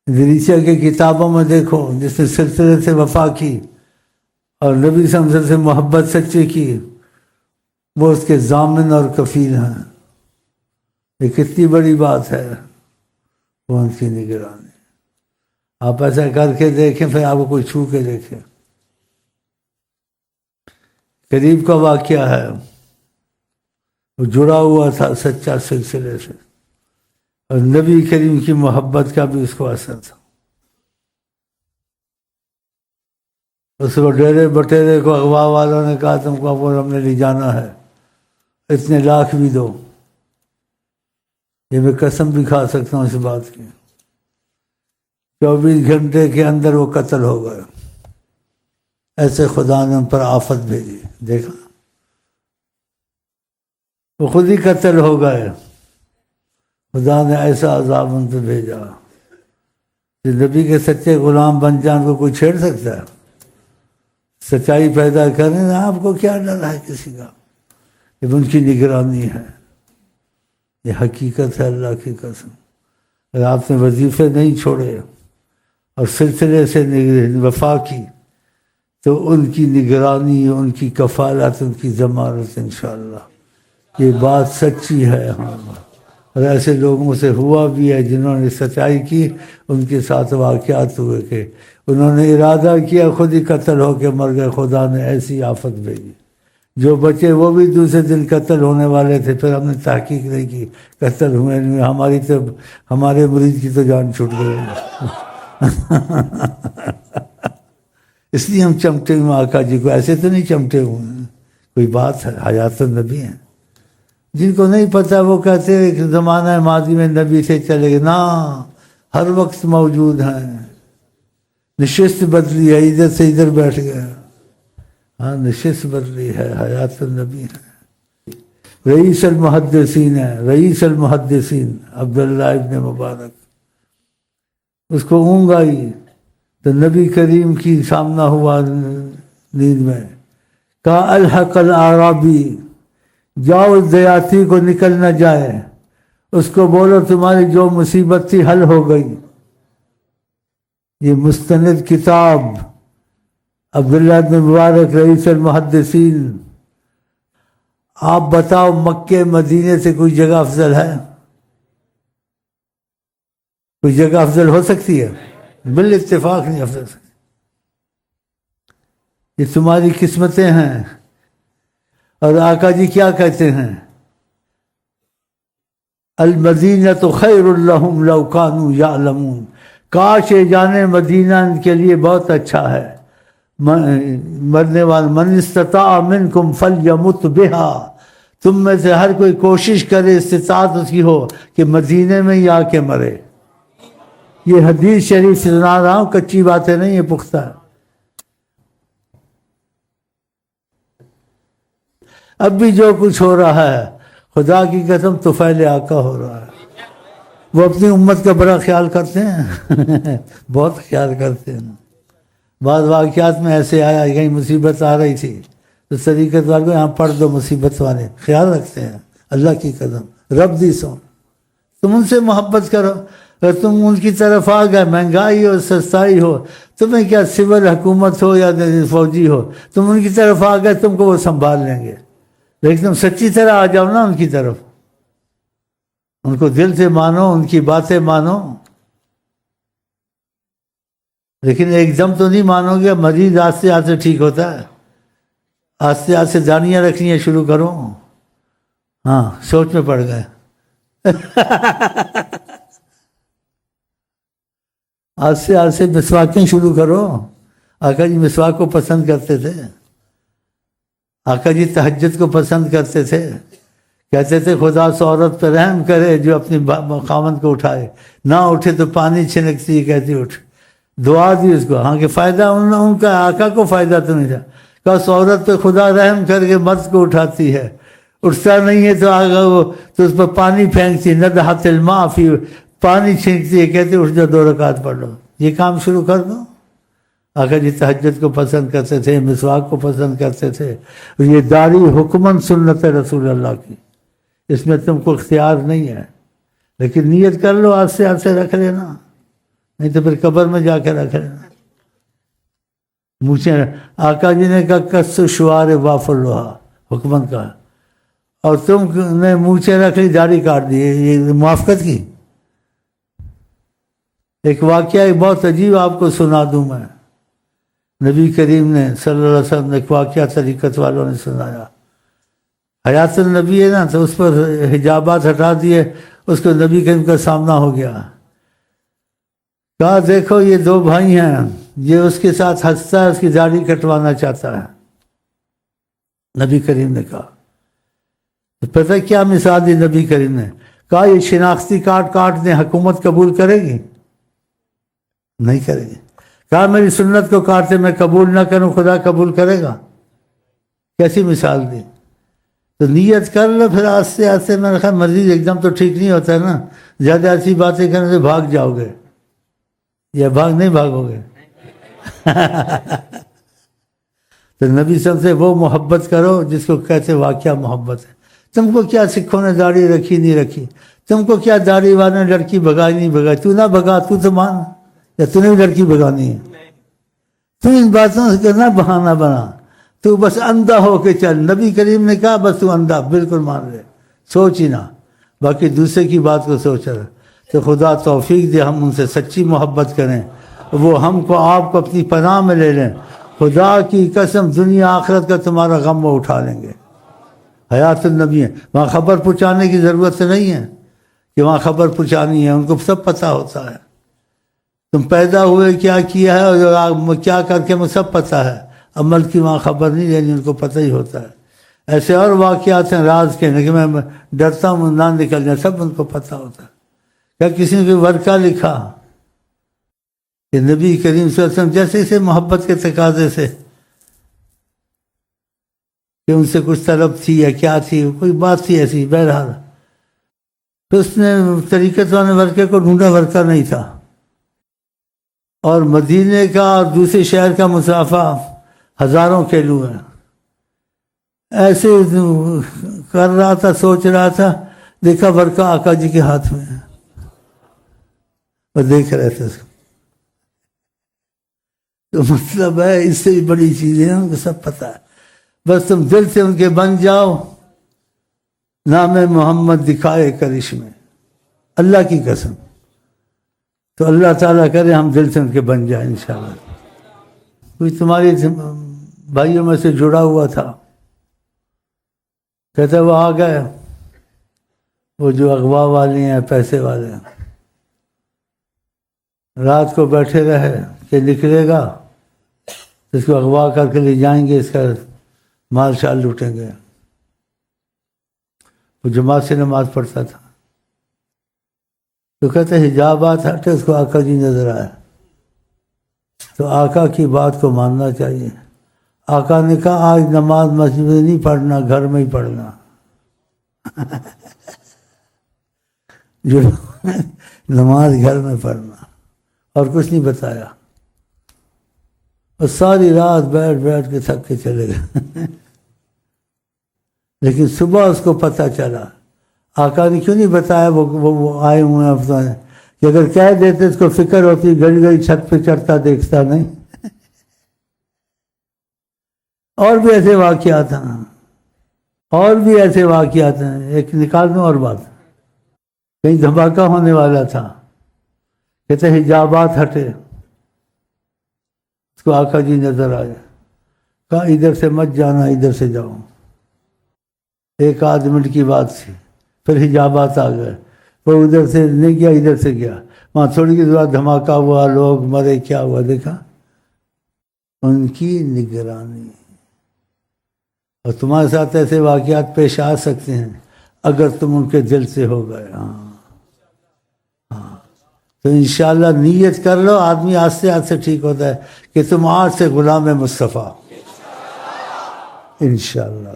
دریچہ کی کتابوں میں دیکھو جس نے سلسلے سے وفا کی اور نبی صلی اللہ علیہ وسلم سے محبت سچی کی، وہ اس کے ضامن اور کفیل ہیں۔ یہ کتنی بڑی بات ہے، وہ ان کی نگرانی۔ آپ ایسا کر کے دیکھیں، پھر آپ کو کوئی چھو کے دیکھیں۔ قریب کا واقعہ ہے، وہ جڑا ہوا تھا سچا سلسلے سے، اور نبی کریم کی محبت کا بھی اس کو اثر تھا۔ اس کو ڈیرے بٹیرے کو اغوا والوں نے کہا تم کو ہم نے لے جانا ہے، اتنے لاکھ بھی دو۔ یہ میں قسم بھی کھا سکتا ہوں اس بات کی، 24 گھنٹے کے اندر وہ قتل ہو گئے۔ ایسے خدا نے ان پر آفت بھیجی، دیکھا وہ خود ہی قتل ہو گئے۔ خدا نے ایسا عذاب ان پہ بھیجا کہ نبی کے سچے غلام بن جان کو کوئی چھیڑ سکتا ہے؟ سچائی پیدا کرنے آپ کو کیا ڈر ہے کسی کا؟ یہ ان کی نگرانی ہے، یہ حقیقت ہے اللہ کی قسم۔ اگر آپ نے وظیفے نہیں چھوڑے اور سلسلے سے وفا کی تو ان کی نگرانی، ان کی کفالت، ان کی ضمانت انشاءاللہ۔ یہ بات سچی ہے ہاں، اور ایسے لوگوں سے ہوا بھی ہے جنہوں نے سچائی کی، ان کے ساتھ واقعات ہوئے کہ انہوں نے ارادہ کیا خود ہی قتل ہو کے مر گئے، خدا نے ایسی آفت بھیجی۔ جو بچے وہ بھی دوسرے دن قتل ہونے والے تھے، پھر ہم نے تحقیق نہیں کی قتل ہوئے نہیں، ہمارے مریض کی تو جان چھوٹ گئی۔ اس لیے ہم چمٹے ہوئے آقا جی کو، ایسے تو نہیں چمٹے ہوئے ہیں، کوئی بات ہے، حیات النبی ہیں۔ جن کو نہیں پتہ وہ کہتے ہیں کہ زمانہ ماضی میں نبی سے چلے گئے، نہ ہر وقت موجود ہیں۔ نشست بدلی ہے، ادھر سے ادھر بیٹھ گئے، ہاں نشست بدلی ہے، حیات النبی ہے۔ رئیس المحدثین ہے، رئیس المحدثین عبداللہ ابن مبارک، اس کو اونگ آئی تو نبی کریم کی سامنا ہوا نیند میں، کہا الحق الاعرابی، جاؤ اس دیہاتی کو نکل نہ جائے، اس کو بولو تمہاری جو مصیبت تھی حل ہو گئی۔ یہ مستند کتاب عبداللہ بن مبارک رئیس المحدثین۔ آپ بتاؤ مکے مدینے سے کوئی جگہ افضل ہے؟ کوئی جگہ افضل ہو سکتی ہے؟ بالاتفاق نہیں افضل سکتی۔ یہ تمہاری قسمتیں ہیں۔ اور آقا جی کیا کہتے ہیں؟ المدینۃ خیر لہم لو کانوا یعلمون، کاش یہ جانے مدینہ ان کے لیے بہت اچھا ہے۔ مرنے والا من استطاع منکم فلیمت بہا، تم میں سے ہر کوئی کوشش کرے، استطاعت اس کی ہو کہ مدینے میں ہی آ کے مرے۔ یہ حدیث شریف سنا رہا ہوں، کچی باتیں نہیں، یہ پختہ ہے۔ اب بھی جو کچھ ہو رہا ہے خدا کی قسم طفیل آقا ہو رہا ہے۔ وہ اپنی امت کا بڑا خیال کرتے ہیں، بہت خیال کرتے ہیں۔ بعض واقعات میں ایسے آیا، کہیں مصیبت آ رہی تھی تو طریقت والے کو یہاں پڑھ دو، مصیبت والے خیال رکھتے ہیں اللہ کی قسم۔ رب دی سو، تم ان سے محبت کرو۔ اگر تم ان کی طرف آ گئے، مہنگائی ہو سستائی ہو، تمہیں کیا سول حکومت ہو یا فوجی ہو، تم ان کی طرف آ گئے تم کو وہ سنبھال لیں گے۔ لیکن تم سچی طرح آ جاؤ نا ان کی طرف، ان کو دل سے مانو، ان کی باتیں مانو۔ لیکن ایک دم تو نہیں مانو گے، مریض آہستہ آہستہ ٹھیک ہوتا ہے، آہستہ آہستہ دانیاں رکھنی شروع کرو۔ ہاں سوچ میں پڑ گئے۔ آہستہ آہستہ مسواکیں شروع کرو۔ آقا جی مسواک کو پسند کرتے تھے، آقا جی تہجد کو پسند کرتے تھے، کہتے تھے خدا سے عورت پہ رحم کرے جو اپنی خاوند کو اٹھائے، نہ اٹھے تو پانی چھنکتی ہے، کہتی اٹھ۔ دعا دی اس کو، ہاں کہ فائدہ ان کا، آقا کو فائدہ تو نہیں تھا۔ کہ اس عورت پہ خدا رحم کر کے مرد کو اٹھاتی ہے، اٹھتا نہیں ہے تو آگا وہ تو اس پر پانی پھینکتی، ندحت الماء فی، پانی چھینکتی ہے، کہتے اٹھ جاؤ 2 رکعت پڑھ لو، یہ کام شروع کر دو۔ آقا جی تہجد کو پسند کرتے تھے، مسواک کو پسند کرتے تھے۔ یہ داری حکمن سنت رسول اللہ کی، اس میں تم کو اختیار نہیں ہے، لیکن نیت کر لو، آج سے رکھ لینا، نہیں تو پھر قبر میں جا کے رکھ لینا. مونچھیں آقا جی نے کہا کس شعار وافر لوہا حکمن کا، اور تم نے مونچھیں رکھ لی داڑھی کاٹ دی، یہ موافقت کی. ایک واقعہ ایک بہت عجیب آپ کو سنا دوں میں. نبی کریم نے صلی اللہ علیہ وسلم نے ایک واقعہ طریقت والوں نے سنایا. حیات النبی ہے نا، تو اس پر حجابات ہٹا دیے، اس کو نبی کریم کا سامنا ہو گیا. کہا دیکھو یہ دو بھائی ہیں، یہ اس کے ساتھ ہنستا ہے، اس کی داڑھی کٹوانا چاہتا ہے. نبی کریم نے کہا تو پتہ کیا مثال دی نبی کریم نے؟ کہا یہ شناختی کارڈ نے حکومت قبول کرے گی؟ نہیں کرے گی. کہا میری سنت کو کاٹتے میں قبول نہ کروں، خدا قبول کرے گا؟ کیسی مثال دی. تو نیت کر لو، پھر آہستے آہستے میرا خیال مریض ایک دم تو ٹھیک نہیں ہوتا ہے نا. زیادہ ایسی باتیں کرنے سے بھاگ جاؤ گے، یا نہیں بھاگو گے. تو نبی صلی اللہ علیہ وسلم سے وہ محبت کرو جس کو کہتے واقعہ محبت ہے. تم کو کیا سکھوں نے داڑھی رکھی نہیں رکھی، تم کو کیا داڑھی والے نے لڑکی بھگائی نہیں بھگائی، تو نہ بھگا، تو مان، یا تو نے بھی لڑکی بھگانی ہے. تو ان باتوں سے کرنا بہانہ بنا، تو بس اندھا ہو کے چل. نبی کریم نے کہا بس تو اندھا بالکل مان لے، سوچ ہی نہ، باقی دوسرے کی بات کو سوچ رہا. تو خدا توفیق دے ہم ان سے سچی محبت کریں، وہ ہم کو آپ کو اپنی پناہ میں لے لیں. خدا کی قسم دنیا آخرت کا تمہارا غم وہ اٹھا لیں گے. حیات النبی ہے، وہاں خبر پہنچانے کی ضرورت نہیں ہے کہ وہاں خبر پہنچانی ہے، ان کو سب پتہ ہوتا ہے. تم پیدا ہوئے کیا کیا ہے اور کیا کر کے مجھے سب پتہ ہے. عمل کی وہاں خبر نہیں لینی، ان کو پتہ ہی ہوتا ہے. ایسے اور واقعات ہیں راز کے، لیکن میں ڈرتا ہوں نہ نکل جائیں، سب ان کو پتہ ہوتا ہے. کیا کسی نے کوئی ورقہ لکھا کہ نبی کریم صلی اللہ علیہ وسلم جیسے اسے محبت کے تقاضے سے کہ ان سے کچھ طلب تھی یا کیا تھی، کوئی بات تھی ایسی، بہرحال تو اس نے طریقت والے ورقے کو ڈھونڈا، ورقہ نہیں تھا. اور مدینے کا اور دوسرے شہر کا مسافہ ہزاروں کیلو ہے. ایسے کر رہا تھا، سوچ رہا تھا، دیکھا ورقہ آقا جی کے ہاتھ میں ہے، اور دیکھ رہے تھے اس کو. تو مطلب ہے اس سے بھی بڑی چیزیں ان کو سب پتہ ہے. بس تم دل سے ان کے بن جاؤ، نام محمد دکھائے کرش میں، اللہ کی قسم. تو اللہ تعالیٰ کرے ہم دل سے ان کے بن جائیں انشاءاللہ. کوئی تمہاری بھائیوں میں سے جڑا ہوا تھا، کہتا وہ آ گئے، وہ جو اغوا والے ہیں، پیسے والے ہیں، رات کو بیٹھے رہے کہ نکلے گا اس کو اغوا کر کے لے جائیں گے، اس کا مال شال لوٹیں گے. وہ جماعت سے نماز پڑھتا تھا. تو کہتے حجابات ہٹے، اس کو آقا جی نظر آئے. تو آقا کی بات کو ماننا چاہیے. آقا نے کہا آج نماز مسجد میں نہیں پڑھنا، گھر میں ہی پڑھنا. جو نماز گھر میں پڑھنا، اور کچھ نہیں بتایا. اور ساری رات بیٹھ کے تھک کے چلے گئے. لیکن صبح اس کو پتہ چلا. آقا نے کیوں نہیں بتایا وہ آئے ہوئے ہیں اپنا، کہ اگر کہہ دیتے اس کو فکر ہوتی، گھڑی گھڑی چھت پہ چڑھتا دیکھتا نہیں. اور بھی ایسے واقعات ہیں، اور بھی ایسے واقعات ہیں. ایک نکال دوں اور بات. کہیں دھماکہ ہونے والا تھا، کہتے حجابات ہٹے، اس کو آقا جی نظر آئے. کہا ادھر سے مت جانا، ادھر سے جاؤ. ایک آدھ منٹ کی بات تھی، پھر حجابات آ گئے. وہ ادھر سے نہیں گیا، ادھر سے گیا. وہاں تھوڑی کی بعد دھماکہ ہوا، لوگ مرے، کیا ہوا دیکھا. ان کی نگرانی. اور تمہارے ساتھ ایسے واقعات پیش آ سکتے ہیں اگر تم ان کے دل سے ہو گئے. تو انشاءاللہ نیت کر لو. آدمی آہستہ آہستہ ٹھیک ہوتا ہے کہ تم آج سے غلام مصطفیٰ انشاءاللہ.